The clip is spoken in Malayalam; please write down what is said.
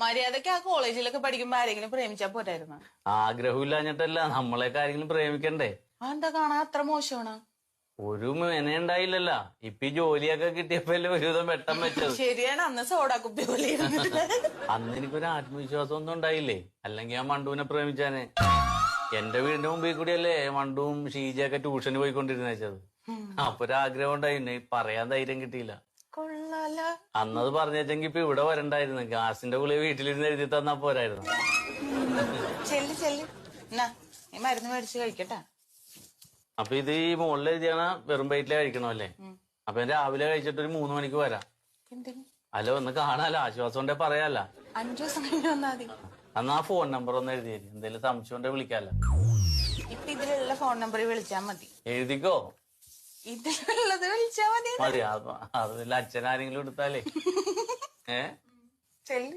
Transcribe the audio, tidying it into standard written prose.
മര്യാദക്ക് ആ കോളേജിലൊക്കെ പഠിക്കുമ്പോ ആരെങ്കിലും പ്രേമിച്ചാ പോരായിരുന്നു. ആഗ്രഹമില്ലാഞ്ഞിട്ടല്ല, നമ്മളെയൊക്കെ ആരെങ്കിലും പ്രേമിക്കണ്ടേ? എന്താ കാണാൻ അത്ര മോശമാണ്? ഒരു മെനയുണ്ടായില്ലല്ല. ഇപ്പൊ ഈ ജോലിയൊക്കെ കിട്ടിയപ്പോഴല്ലേ ഒരുവിധം വെട്ടം വെച്ചത്. ശരിയാണ്, അന്ന് സോഡാ കുപ്പി പോലെ അന്ന് എനിക്കൊരു ആത്മവിശ്വാസം ഒന്നും ഉണ്ടായില്ലേ, അല്ലെങ്കിൽ ആ മണ്ടുവിനെ പ്രേമിച്ചാനെ. എന്റെ വീടിന്റെ മുമ്പിൽ കൂടിയല്ലേ മണ്ടുവും ഷീജയൊക്കെ ട്യൂഷന് പോയിക്കൊണ്ടിരുന്നത്. അപ്പൊ ഒരാഗ്രഹം ഉണ്ടായിരുന്നു, പറയാൻ ധൈര്യം കിട്ടിയില്ല. കൊള്ളാല. അന്നത് പറഞ്ഞെങ്കി ഇപ്പൊ ഇവിടെ വരണ്ടായിരുന്നു. ഗ്യാസിന്റെ ഗുളിക വീട്ടിലിരുന്ന് എഴുതി തന്നാ പോരായിരുന്നു. ചെല്ല് ചെല്ല്, എന്നാ ഈ മരുന്ന് മേടിച്ച് കഴിക്കട്ടാ. അപ്പൊ ഇത് ഈ മുകളിൽ എഴുതിയാണ് വെറും വയറ്റിലെ കഴിക്കണമല്ലേ? അപ്പൊ ഞാൻ രാവിലെ കഴിച്ചിട്ട് ഒരു 3 മണിക്ക് വരാം. എന്തിന്? അല്ല, ഒന്ന് കാണാലോ, ആശ്വാസം ഉണ്ടെ പറയാല്ല. 5 ദിവസം കഴിഞ്ഞ് വന്നാ മതി. എന്നാ ആ ഫോൺ നമ്പർ ഒന്ന് എഴുതിയേരി, എന്തെങ്കിലും സംശയം ഉണ്ടെ വിളിക്കാല്ലോ. ഇപ്പൊ ഇതിലുള്ള ഫോൺ നമ്പറിൽ വിളിച്ചാ മതി. എഴുതിക്കോ. ഇതിലുള്ളത് വിളിച്ചാ മതി. മതി, അതിൽ അച്ഛനാരെങ്കിലും എടുത്താലേ. ചെല്ല്.